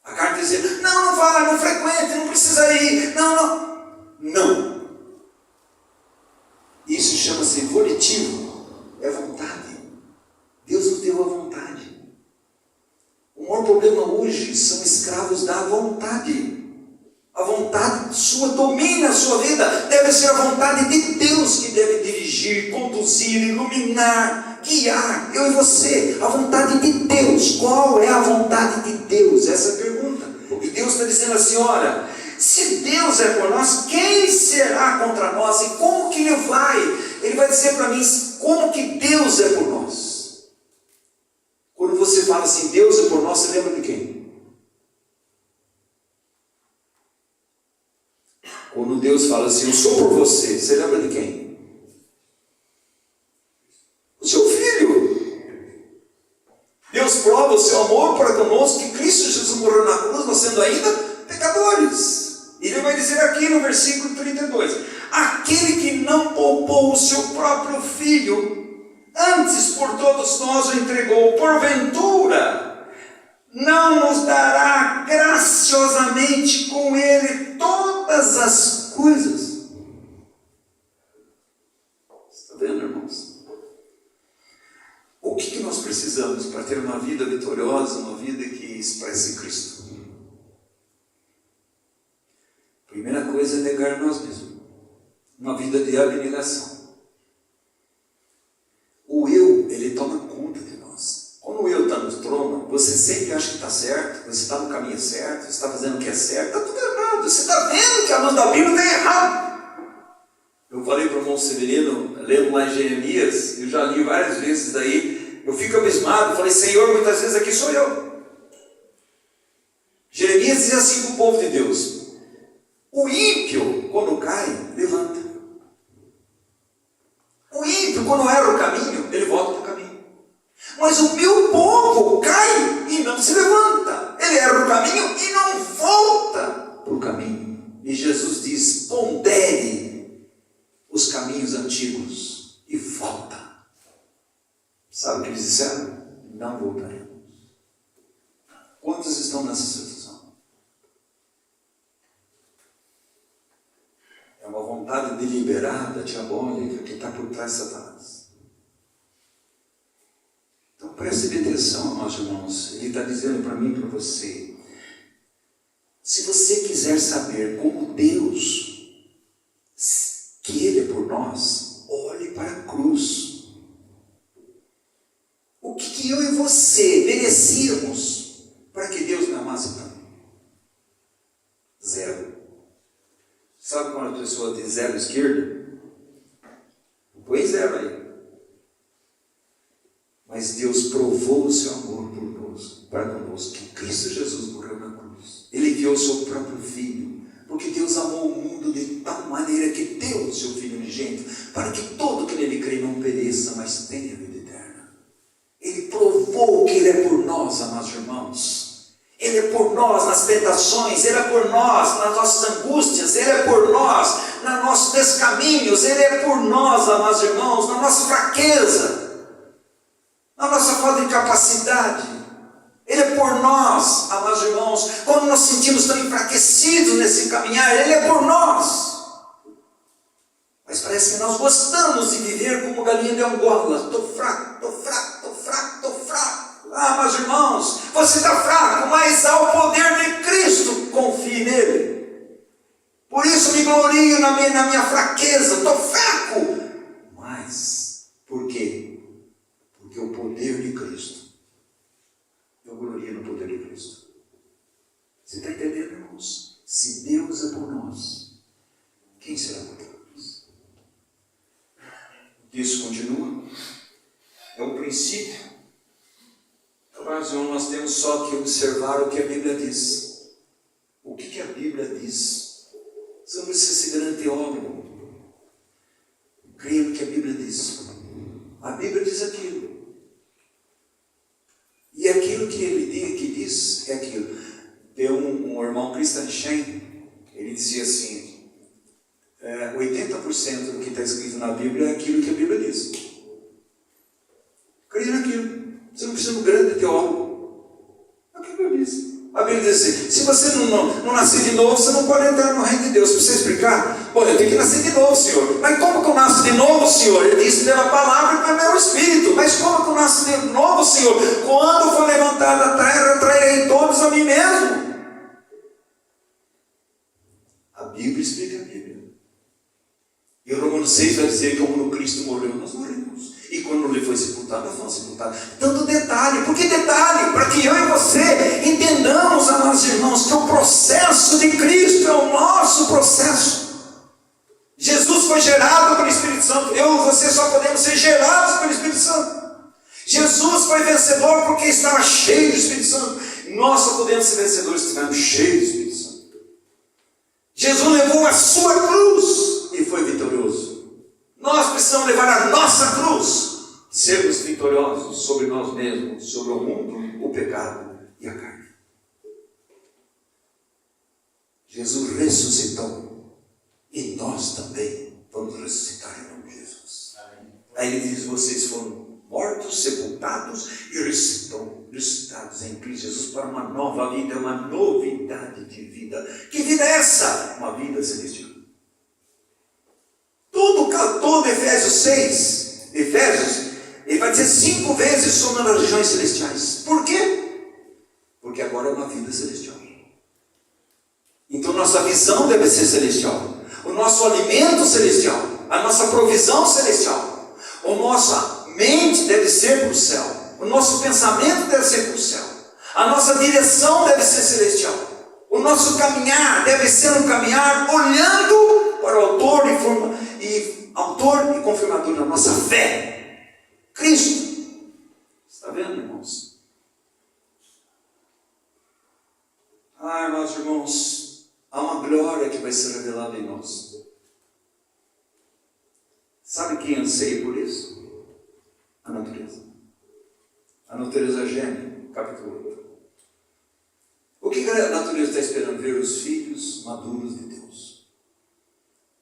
A carne dizia, não vai, não frequente, não precisa ir, não. Isso chama-se volitivo, é vontade. Deus nos deu a vontade. O maior problema hoje são escravos da vontade. A vontade sua domina a sua vida. Deve ser a vontade de Deus que deve dirigir, conduzir, iluminar, guiar eu e você. A vontade de Deus. Qual é a vontade de Deus? Essa é a pergunta. E Deus está dizendo assim, olha, se Deus é por nós, quem será contra nós? E como que Ele vai? Ele vai dizer para mim, como que Deus é por nós? Quando você fala assim, Deus é por nós, você lembra de quem? Quando Deus fala assim, eu sou por você, você lembra de quem? O seu filho. Deus prova o seu amor para conosco, que Cristo Jesus morreu na cruz, nós sendo ainda pecadores. Ele vai dizer aqui no versículo 32, aquele que não poupou o seu próprio filho, antes por todos nós o entregou, porventura não nos dará graciosamente com Ele todas as coisas? Está vendo, irmãos? O que nós precisamos para ter uma vida vitoriosa, uma vida que expresse Cristo? Primeira coisa é negar nós mesmos. Uma vida de abnegação. O eu, ele toma conta de nós. Quando o eu está no trono, você sempre acha que está certo, você está no caminho certo, você está fazendo o que é certo, está tudo errado. Você está vendo que a luz da Bíblia está errado. Eu falei para o irmão Severino, lendo lá em Jeremias, eu já li várias vezes daí, eu fico abismado, falei, Senhor, muitas vezes aqui sou eu. Jeremias diz assim para o povo de Deus, o ímpio, quando cai, levanta. O ímpio, quando erra o caminho, ele volta para o caminho. Mas o meu povo cai e não se levanta. Ele erra o caminho e não volta para o caminho. E Jesus diz, pondere os caminhos antigos e volta. Sabe o que eles disseram? Não voltaremos. Quantos estão nessa situação? É uma vontade deliberada, diabólica, que está por trás de Satanás. Então preste bem atenção, meus irmãos. Ele está dizendo para mim e para você. Se você quiser saber como Deus, que Ele é por nós, olhe para a cruz. O que eu e você merecíamos para que Deus me amasse tanto? Zero. Sabe quando a pessoa tem zero esquerda? Põe zero aí. Mas Deus provou o seu amor para conosco, que Cristo Jesus morreu na cruz. Ele enviou o seu próprio Filho, porque Deus amou o mundo de tal maneira que deu o seu Filho unigênito, para que todo que nele crê não pereça, mas tenha vida eterna. Ele provou que Ele é por nós, amados irmãos. Ele é por nós nas tentações, Ele é por nós nas nossas angústias, Ele é por nós nos nossos descaminhos, Ele é por nós, amados irmãos, na nossa fraqueza, na nossa falta de capacidade. Ele é por nós, amados irmãos, quando nós sentimos tão enfraquecidos nesse caminhar, Ele é por nós. Mas parece que nós gostamos de viver como galinha de Angola. Estou fraco, estou fraco, estou fraco, estou fraco. Ah, meus irmãos, você está fraco, mas há o poder de Cristo, confie nele. Por isso me glorio na minha fraqueza, estou fraco. Mas, por quê? Porque o poder de Cristo, eu glorio no poder de Cristo. Você está entendendo, irmãos? Se Deus é por nós, quem será contra nós? Isso continua. É um princípio. Mas nós temos só que observar o que a Bíblia diz. O que a Bíblia diz? Você não precisa ser grande teólogo. Creia no que a Bíblia diz. A Bíblia diz aquilo. E aquilo que ele diz é aquilo. Tem um irmão Christian Shen, ele dizia assim, 80% do que está escrito na Bíblia é aquilo que a Bíblia diz. Creia naquilo. Você não precisa de um grande teólogo. É o que a Bíblia diz. A Bíblia diz assim, não nasci de novo, você não pode entrar no reino de Deus. Se você explicar, pô, eu tenho que nascer de novo, Senhor. Mas como que eu nasço de novo, Senhor? Ele disse pela palavra e pelo meu espírito. Mas como que eu nasço de novo, Senhor? Quando for levantada a terra, eu trairei todos a mim mesmo. A Bíblia explica a Bíblia. E o Romanos 6 vai dizer que como no Cristo morreu, nós morremos. E quando ele foi sepultado, nós fomos sepultados. Tanto detalhe. Por que detalhe? Para que eu e você entendamos, amados irmãos, que o processo de Cristo é o nosso processo. Jesus foi gerado pelo Espírito Santo. Eu e você só podemos ser gerados pelo Espírito Santo. Jesus foi vencedor porque estava cheio do Espírito Santo. Nós só podemos ser vencedores se estivermos cheios do Espírito Santo. Jesus levou a sua cruz e foi vitorioso. Nós precisamos levar a nossa cruz, sermos vitoriosos sobre nós mesmos, sobre o mundo, o pecado e a carne. Jesus ressuscitou e nós também vamos ressuscitar em nome de Jesus. Aí ele diz: vocês foram mortos, sepultados e ressuscitados em Cristo Jesus para uma nova vida, uma novidade de vida. Que vida é essa? Uma vida celestial. Todo Efésios 6, ele vai dizer 5 vezes sobre as regiões celestiais. Por quê? Porque agora é uma vida celestial. Então nossa visão deve ser celestial, o nosso alimento celestial, a nossa provisão celestial, a nossa mente deve ser para o céu, o nosso pensamento deve ser para o céu, a nossa direção deve ser celestial, o nosso caminhar deve ser um caminhar olhando para o autor e confirmador da nossa fé, Cristo. Está vendo, irmãos? Meus irmãos, há uma glória que vai ser revelada em nós. Sabe quem anseia por isso? A natureza. A natureza geme, capítulo 8. O que a natureza está esperando? Ver os filhos maduros de Deus.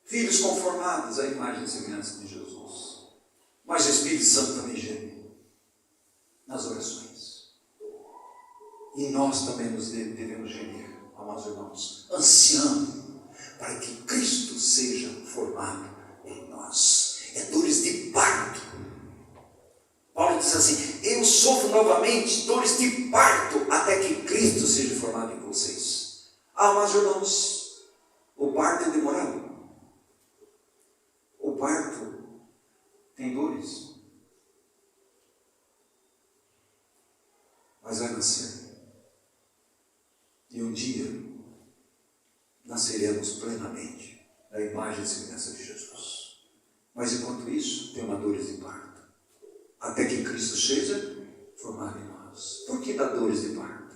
Filhos conformados à imagem e semelhança de Jesus. Mas o Espírito Santo também geme nas orações. E nós também devemos gemer, amados irmãos, ansiando para que Cristo seja formado em nós. É dores de parto. Paulo diz assim: eu sofro novamente dores de parto até que Cristo seja formado em vocês. Amados irmãos, o parto é demorado. O parto tem dores, mas vai nascer. E um dia nasceremos plenamente da imagem e semelhança de Jesus. Mas enquanto isso, tem uma dores de parto, até que Cristo seja formado em nós. Por que dá dores de parto?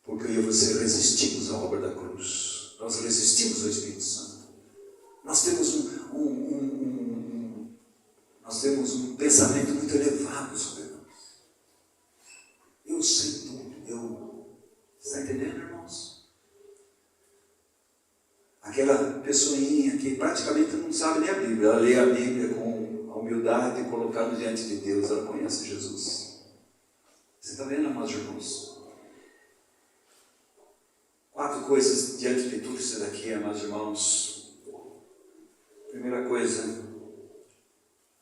Porque eu e você resistimos à obra da cruz. Nós resistimos ao Espírito Santo. Nós temos um pensamento muito elevado sobre nós. Eu sei tudo. Está entendendo, irmãos? Aquela pessoinha que praticamente não sabe nem a Bíblia. Ela lê a Bíblia com a humildade colocada diante de Deus. Ela conhece Jesus. Você está vendo, amados irmãos? 4 coisas diante de tudo isso daqui, amados irmãos. Primeira coisa,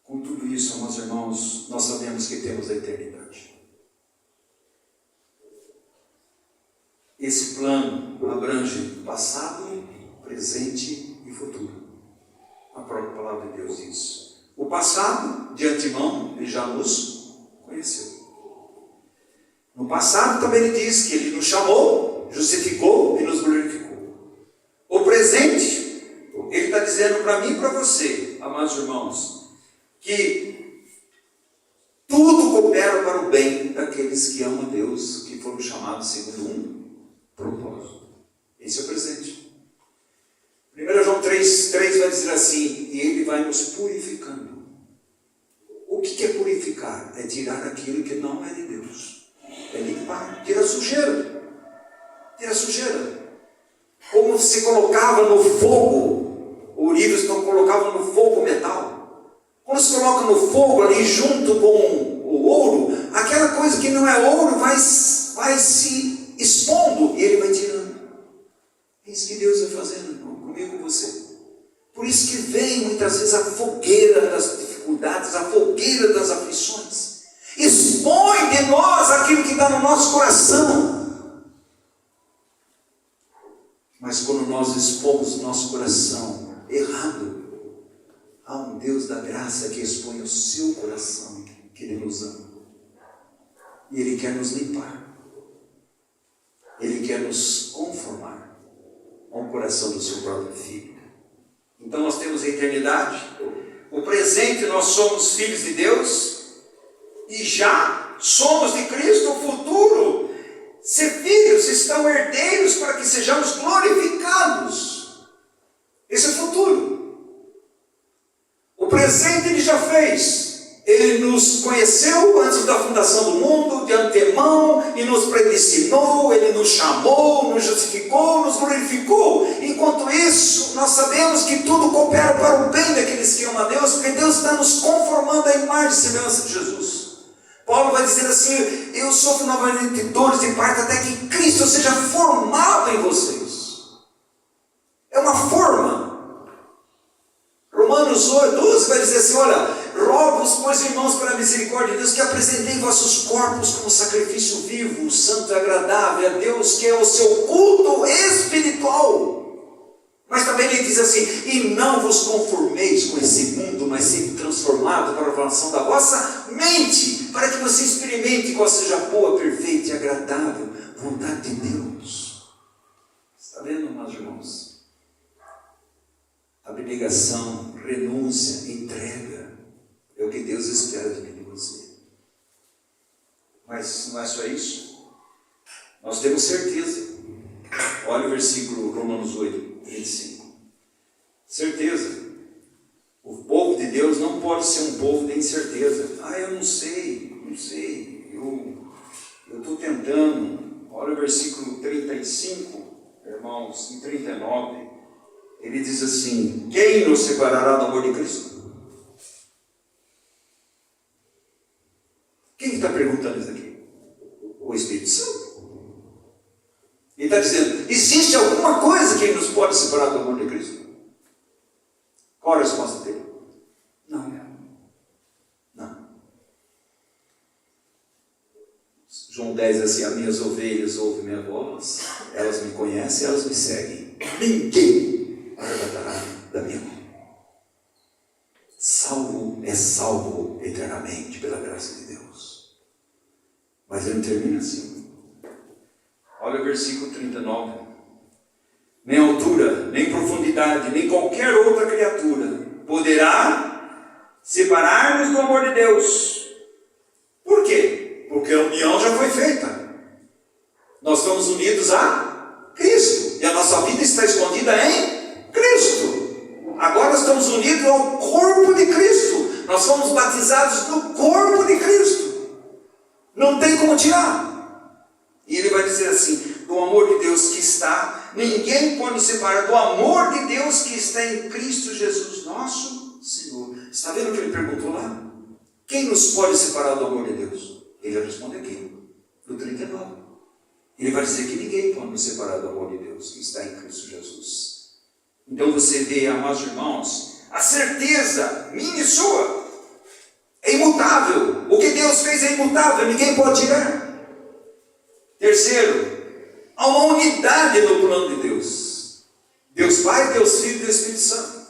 com tudo isso, amados irmãos, nós sabemos que temos a eternidade. Esse plano abrange passado, presente e futuro. A própria palavra de Deus diz. O passado, de antemão, ele já nos conheceu. No passado também ele diz que ele nos chamou, justificou e nos glorificou. O presente, ele está dizendo para mim e para você, amados irmãos, que tudo coopera para o bem daqueles que amam a Deus, que foram chamados segundo um propósito. Esse é o presente. 1 João 3 vai dizer assim: e ele vai nos purificando. O que é purificar? É tirar aquilo que não é de Deus. É limpar, tira a sujeira. Tira a sujeira. Como se colocava no fogo, o Livingstone colocava no fogo o metal. Quando se coloca no fogo ali junto com o ouro, aquela coisa que não é ouro vai se expondo, e Ele vai tirando. É isso que Deus vai fazendo, irmão, comigo e com você. Por isso que vem muitas vezes a fogueira das dificuldades, a fogueira das aflições. Expõe de nós aquilo que está no nosso coração. Mas quando nós expomos o nosso coração errado, há um Deus da graça que expõe o seu coração, que Ele nos ama. E Ele quer nos limpar. Ele quer nos conformar ao coração do seu próprio Filho. Então nós temos a eternidade. O presente nós somos filhos de Deus. E já somos de Cristo. O futuro, ser filhos, estão herdeiros para que sejamos glorificados. Esse é o futuro. O presente Ele já fez. Ele nos conheceu antes da fundação do mundo, de antemão, e nos predestinou, Ele nos chamou, nos justificou, nos glorificou. Enquanto isso, nós sabemos que tudo coopera para o bem daqueles que amam a Deus, porque Deus está nos conformando à imagem e semelhança de Jesus. Paulo vai dizer assim: eu sofro novamente dores de parto até que Cristo seja formado em vocês. É uma forma. Romanos 12 vai dizer assim: olha, rogo-vos, pois, irmãos, pela misericórdia de Deus, que apresentei vossos corpos como sacrifício vivo, santo e agradável a Deus, que é o seu culto espiritual. Mas também ele diz assim: e não vos conformeis com esse mundo, mas sede transformado para a renovação da vossa mente, para que você experimente qual seja a boa, perfeita e agradável vontade de Deus. Está vendo, meus irmãos? Abnegação, renúncia, entrega é o que Deus espera de mim e de você. Mas não é só isso. Nós temos certeza. Olha o versículo Romanos 8, 25. Certeza. O povo de Deus não pode ser um povo de incerteza. Eu não sei, eu estou tentando. Olha o versículo 35, irmãos, e 39. Ele diz assim: quem nos separará do amor de Cristo? Quem está perguntando isso aqui? O Espírito Santo. Ele está dizendo: existe alguma coisa que nos pode separar do amor de Cristo? Qual a resposta dele? Não. João 10 diz assim: as minhas ovelhas ouvem minha voz, elas me conhecem, elas me seguem. Ninguém arrebatará da minha mão. Salvo é salvo eternamente pela graça de Deus. Mas ele termina assim. Olha o versículo 39. Nem altura, nem profundidade, nem qualquer outra criatura poderá separar-nos do amor de Deus. Por quê? Porque a união já foi feita. Nós estamos unidos a Cristo. E a nossa vida está escondida em Cristo. Agora estamos unidos ao corpo de Cristo. Nós fomos batizados no corpo de Cristo. Não tem como tirar. E ele vai dizer assim: do amor de Deus que está, ninguém pode nos separar do amor de Deus que está em Cristo Jesus, nosso Senhor. Está vendo o que ele perguntou lá? Quem nos pode separar do amor de Deus? Ele vai responder aqui, no 39. Ele vai dizer que ninguém pode nos separar do amor de Deus que está em Cristo Jesus. Então você vê, amados irmãos, a certeza minha e sua é imutável. O que Deus fez é imutável, ninguém pode tirar. Terceiro, há uma unidade no plano de Deus. Deus Pai, Deus Filho e Deus Espírito Santo.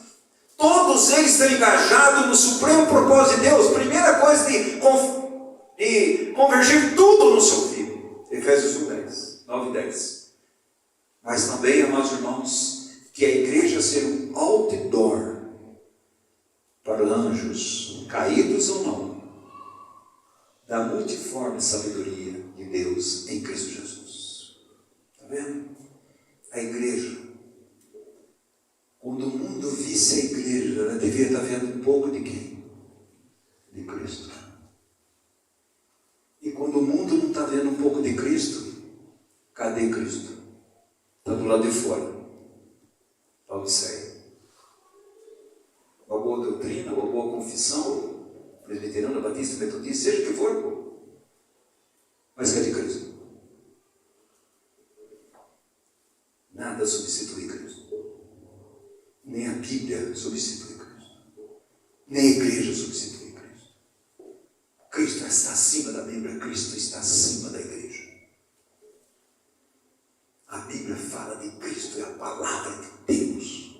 Todos eles estão engajados no supremo propósito de Deus. Primeira coisa de convergir tudo no seu Filho. Efésios 1, 9 e 10. Mas também, amados irmãos, que a igreja seja um outdoor para anjos, caídos ou não, da multiforme sabedoria de Deus em Cristo Jesus. Está vendo? A igreja, quando o mundo visse a igreja, ela devia estar vendo um pouco de quem? De Cristo. E quando o mundo não está vendo um pouco de Cristo, cadê Cristo? Está do lado de fora. Fala sério. Uma boa doutrina, uma boa confissão, presbiteriana, batista, metodista, seja o que for, pô. Mas cadê Cristo? nada substitui Cristo. Nem a Bíblia substitui Cristo. Nem a igreja substitui Cristo. Cristo está acima da Bíblia, Cristo está acima da igreja. A Bíblia fala de Cristo, é a palavra de Deus.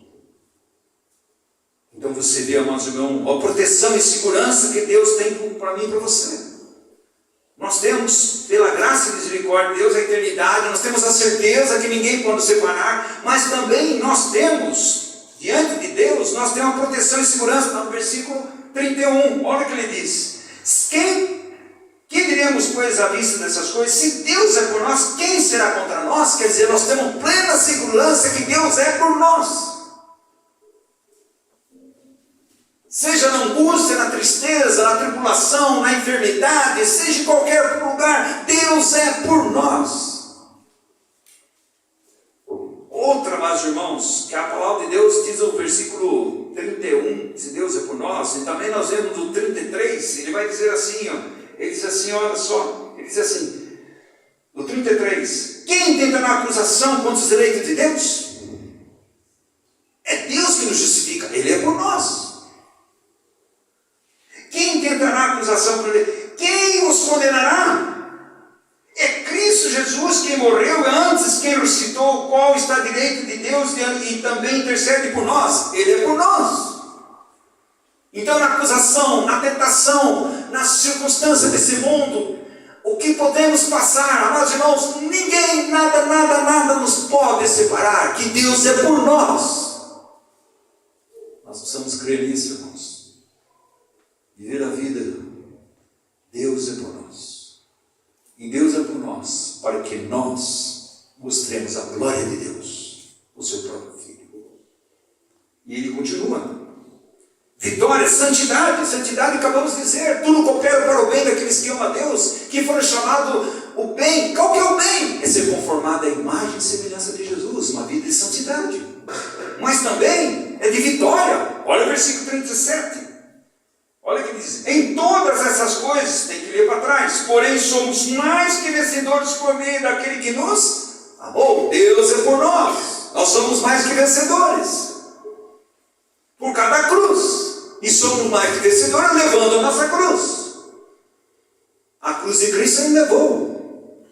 Então você vê, amados irmãos, a proteção e segurança que Deus tem para mim e para você. Nós temos, pela graça e misericórdia de Deus, a eternidade, nós temos a certeza que ninguém pode nos separar, mas também nós temos, diante de Deus, nós temos a proteção e segurança, no versículo 31, olha o que ele diz: quem diremos, pois, à vista dessas coisas? Se Deus é por nós, quem será contra nós? Quer dizer, nós temos plena segurança que Deus é por nós. Seja na angústia, na tristeza, na tribulação, na enfermidade, seja em qualquer lugar, Deus é por nós. Outra, meus irmãos, que a palavra de Deus diz no versículo 31, se Deus é por nós, e também nós vemos no 33, ele vai dizer assim, ele diz assim, olha só, ele diz assim, no 33, quem tentará acusação contra os eleitos de Deus? É Deus que nos justifica, Ele é por nós. Quem tentará acusação por ele? Quem os condenará? É Cristo Jesus quem morreu antes, quem ressuscitou, o qual está à direita de Deus e também intercede por nós. Ele é por nós. Então, na acusação, na tentação, nas circunstâncias desse mundo, o que podemos passar, amados irmãos, ninguém, nada nos pode separar, que Deus é por nós. Nós precisamos crer nisso, irmãos. Viver a vida, Deus é por nós. E Deus é por nós, para que nós mostremos a glória de Deus, o seu próprio Filho. E ele continua. Vitória, santidade, acabamos de dizer, tudo coopera para o bem daqueles que amam a Deus, que foram chamados o bem. Qual que é o bem? É ser conformado à imagem e semelhança de Jesus, uma vida de santidade. Mas também é de vitória. Olha o versículo 37. Olha o que diz: em todas essas coisas, tem que ler para trás, porém somos mais que vencedores por meio daquele que nos amou. Deus é por nós, nós somos mais que vencedores, por cada cruz, e somos mais que vencedores levando a nossa cruz. A cruz de Cristo Ele levou.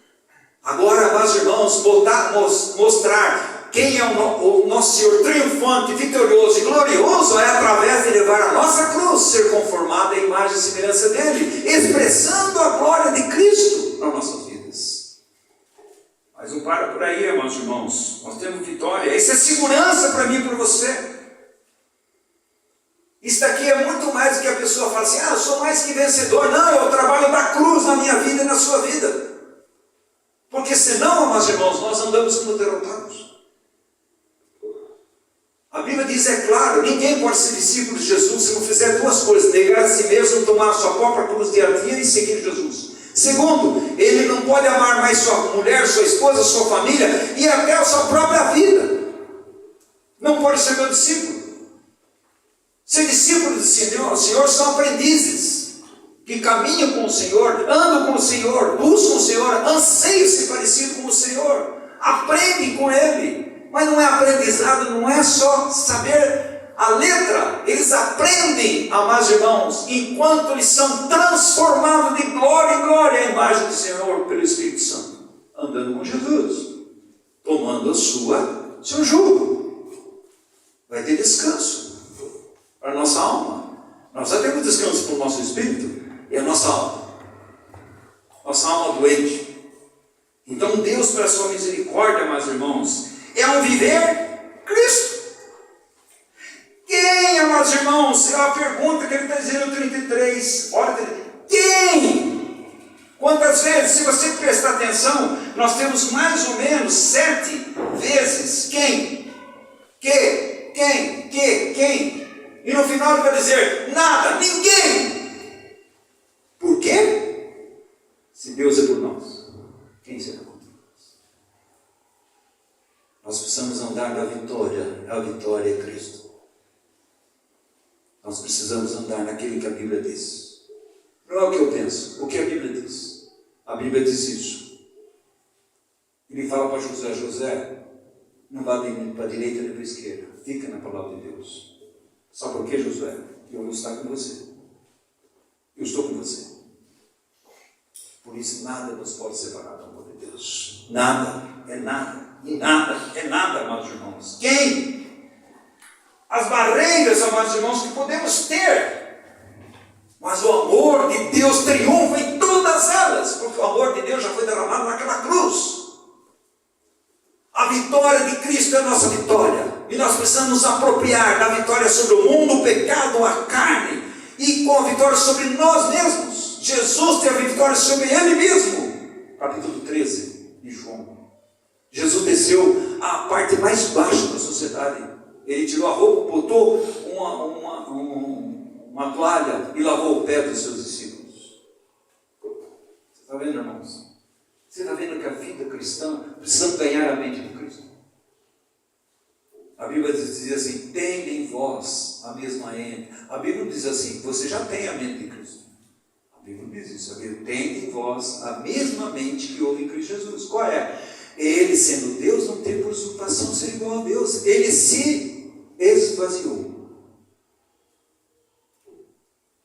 Agora, meus irmãos, mostrar quem é o nosso Senhor triunfante, vitorioso e glorioso é através de levar a nossa cruz, ser conformada à imagem e semelhança dele, expressando a glória de Cristo nas nossas vidas. Mas não para por aí, meus irmãos. Nós temos vitória. Isso é segurança para mim e para você. Isso daqui é muito mais do que a pessoa fala assim: eu sou mais que vencedor. Não, eu trabalho da cruz na minha vida e na sua vida. Porque senão, meus irmãos, nós andamos como derrotados. A Bíblia diz, é claro, ninguém pode ser discípulo de Jesus se não fizer duas coisas: negar a si mesmo, tomar a sua própria cruz dia a dia e seguir Jesus. Segundo, ele não pode amar mais sua mulher, sua esposa, sua família e até a sua própria vida. Não pode ser meu discípulo. Ser discípulo do Senhor são aprendizes que caminham com o Senhor, andam com o Senhor, buscam o Senhor, anseiam ser parecido com o Senhor, aprendem com Ele. Mas não é aprendizado, não é só saber a letra. Eles aprendem, amados irmãos, enquanto eles são transformados de glória em glória à imagem do Senhor pelo Espírito Santo, andando com Jesus, tomando seu jugo. Vai ter descanso para a nossa alma. Nós já temos descanso para o nosso espírito e a nossa alma. Nossa alma doente. Então Deus, pela sua misericórdia, meus irmãos, é um viver Cristo. Quem, amados irmãos? É a pergunta que ele está dizendo no 33. Olha, quem? Quantas vezes? Se você prestar atenção, nós temos mais ou menos 7 vezes quem? Quem? E no final ele vai dizer nada, ninguém. Por quê? Se Deus é por nós, quem será contra nós? Nós precisamos andar na vitória. A vitória é Cristo. Nós precisamos andar naquele que a Bíblia diz. Não é o que eu penso, o que a Bíblia diz. A Bíblia diz isso. Ele fala para José: José, Não vá nem para a direita nem para a esquerda. Fica na palavra de Deus. Sabe por quê, Josué? Eu vou estar com você. Eu estou com você. Por isso nada nos pode separar do amor de Deus. Nada é nada. E nada é nada, amados irmãos. Quem? As barreiras, amados irmãos, que podemos ter. Mas o amor de Deus triunfa em todas elas. Porque o amor de Deus já foi derramado naquela cruz. A vitória de Cristo é a nossa vitória. E nós precisamos nos apropriar da vitória sobre o mundo, o pecado, a carne. E com a vitória sobre nós mesmos. Jesus teve a vitória sobre Ele mesmo. Capítulo 13 de João. Jesus desceu à parte mais baixa da sociedade. Ele tirou a roupa, botou uma toalha e lavou o pé dos seus discípulos. Você está vendo, irmãos? Você está vendo que a vida cristã precisa ganhar a mente de Cristo? A Bíblia diz assim, tenha em vós a mesma mente. A Bíblia diz assim, você já tem a mente de Cristo. A Bíblia diz isso, tenha em vós a mesma mente que houve em Cristo Jesus. Qual é? Ele, sendo Deus, não tem por usurpação ser igual a Deus. Ele se esvaziou.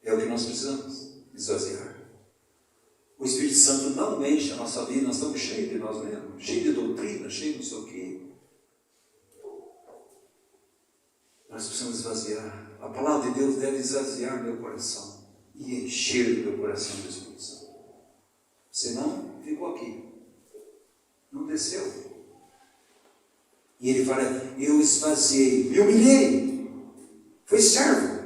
É o que nós precisamos, esvaziar. O Espírito Santo não enche a nossa vida, nós estamos cheios de nós mesmos, cheios de doutrina, cheios de não sei o quê. Nós precisamos esvaziar. A palavra de Deus deve esvaziar meu coração e encher o meu coração do Espírito Santo. Senão, ficou aqui. Não desceu. E ele fala, eu esvaziei, me humilhei. Foi servo.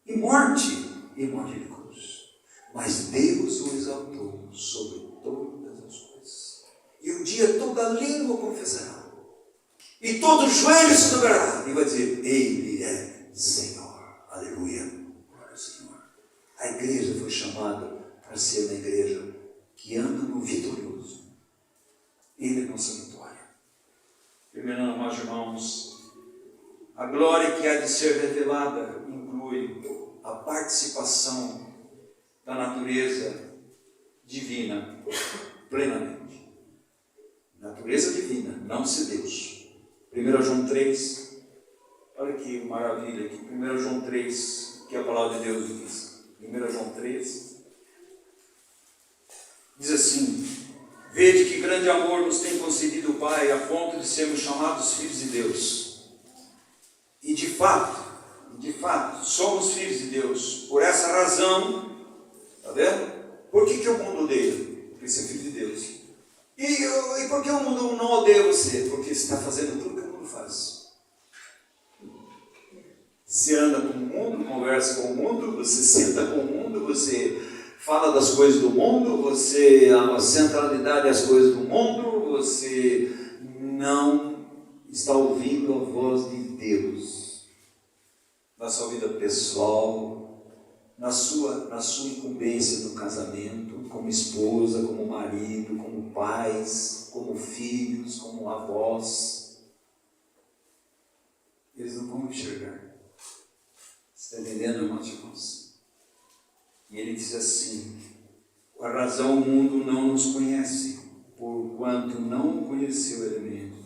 E morte de cruz. Mas Deus o exaltou sobre todas as coisas. E um dia toda língua confessará. E todo joelho se dobrará. E vai dizer, Ele é Senhor. Aleluia. Glória ao Senhor. A igreja foi chamada para ser uma igreja que anda no vitorioso. Ele é nossa vitória. Terminando, meus irmãos, a glória que há de ser revelada inclui a participação da natureza divina plenamente. Natureza divina, não ser Deus. 1 João 3, olha que maravilha aqui. 1 João 3, que a palavra de Deus diz. 1 João 3, diz assim, vede que grande amor nos tem concedido o Pai, a ponto de sermos chamados filhos de Deus. E de fato, somos filhos de Deus. Por essa razão, está vendo? Por que o mundo odeia? Porque você é filho de Deus. E por que o mundo não odeia você? Porque você está fazendo tudo que o mundo faz. Você anda com o mundo, conversa com o mundo, você senta com o mundo, você fala das coisas do mundo, você a centralidade às coisas do mundo, você não está ouvindo a voz de Deus na sua vida pessoal, na sua incumbência no casamento, como esposa, como marido, como pais, como filhos, como avós. Eles não vão enxergar. Você está entendendo, irmãos? E ele diz assim, por a razão o mundo não nos conhece, porquanto não conheceu ele mesmo.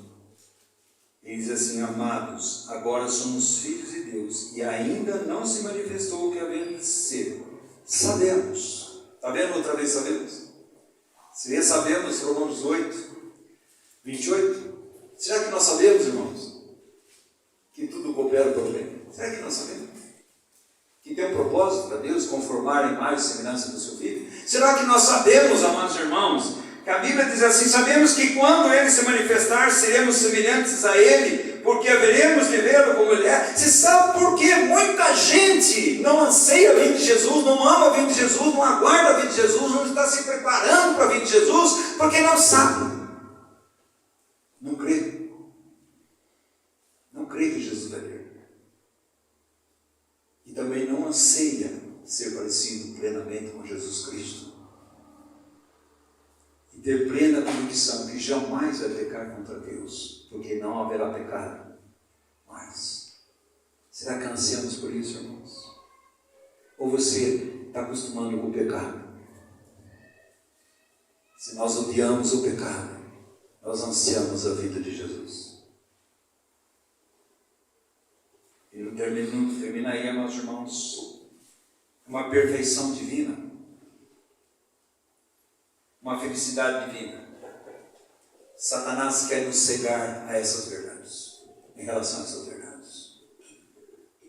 Ele diz assim, amados, agora somos filhos de Deus, e ainda não se manifestou o que havemos de ser. Sabemos. Está vendo outra vez, sabemos? Se sabemos, Romanos 8, 28. Será que nós sabemos, irmãos? Que tudo coopera para o bem. Será que nós sabemos? Que tem um propósito para Deus conformar a imagem e semelhança do seu Filho? Será que nós sabemos, amados irmãos, que a Bíblia diz assim, sabemos que quando Ele se manifestar, seremos semelhantes a Ele, porque haveremos de vê-lo como Ele é. Você sabe por que muita gente não anseia a vinda de Jesus, não ama a vinda de Jesus, não aguarda a vinda de Jesus, não está se preparando para a vinda de Jesus, porque não sabe. Não crê. Não crê que Jesus vai vir. E também não anseia ser parecido plenamente com Jesus Cristo. E ter plena convicção que jamais vai pecar contra Deus, porque não haverá pecado mais. Será que ansiamos por isso, irmãos? Ou você está acostumando com o pecado? Se nós odiamos o pecado, nós ansiamos a vida de Jesus. E no termina aí, meus irmãos, uma perfeição divina, uma felicidade divina. Satanás quer nos cegar a essas verdades, em relação a essas verdades.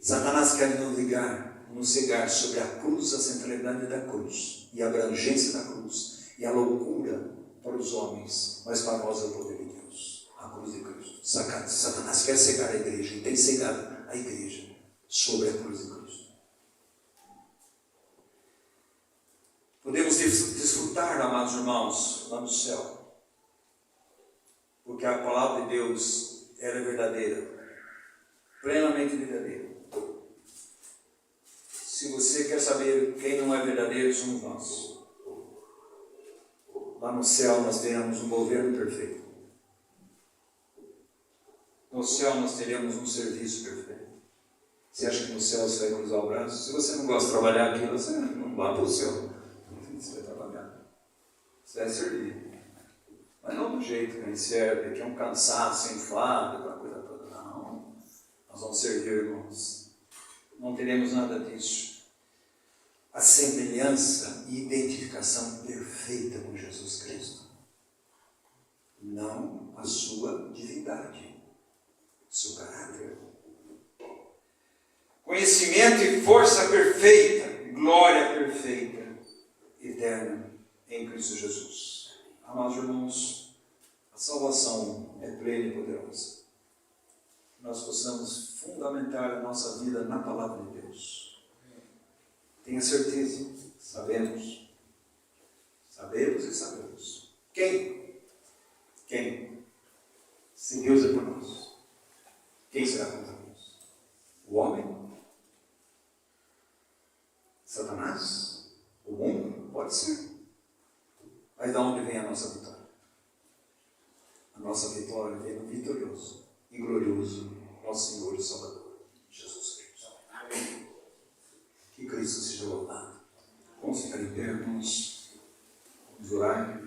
Satanás quer nos cegar sobre a cruz, a centralidade da cruz, e a abrangência da cruz, e a loucura para os homens, mas para nós é o poder de Deus, a cruz de Cristo. Satanás quer cegar a igreja, e tem cegado a igreja sobre a cruz de Cristo. Podemos desfrutar, amados irmãos, lá no céu, porque a palavra de Deus, ela é verdadeira, plenamente verdadeira. Se você quer saber quem não é verdadeiro, somos nós. Lá no céu nós teremos um governo perfeito. No céu nós teremos um serviço perfeito. Você acha que no céu você vai cruzar o braço? Se você não gosta de trabalhar aqui, você não vá para o céu. Você vai trabalhar. Você vai servir. Mas não do jeito que a gente serve, que é um cansaço, enfado, aquela coisa toda. Não. Nós vamos servir, irmãos. Não teremos nada disso. A semelhança e identificação perfeita com Jesus Cristo. Não a sua divindade, seu caráter. Conhecimento e força perfeita, glória perfeita, eterna em Cristo Jesus. Amados irmãos, a salvação é plena e poderosa. Nós possamos fundamentar a nossa vida na palavra de Deus. Tenha certeza, sabemos e sabemos. Quem? Se Deus é por nós, quem será contra nós? O homem? Satanás? O mundo? Pode ser. Mas de onde vem a nossa vitória? A nossa vitória vem do vitorioso e glorioso nosso Senhor e Salvador, Jesus Cristo. Amém. Que Cristo seja louvado. Vamos ficar em pé, irmãos. Vamos orar.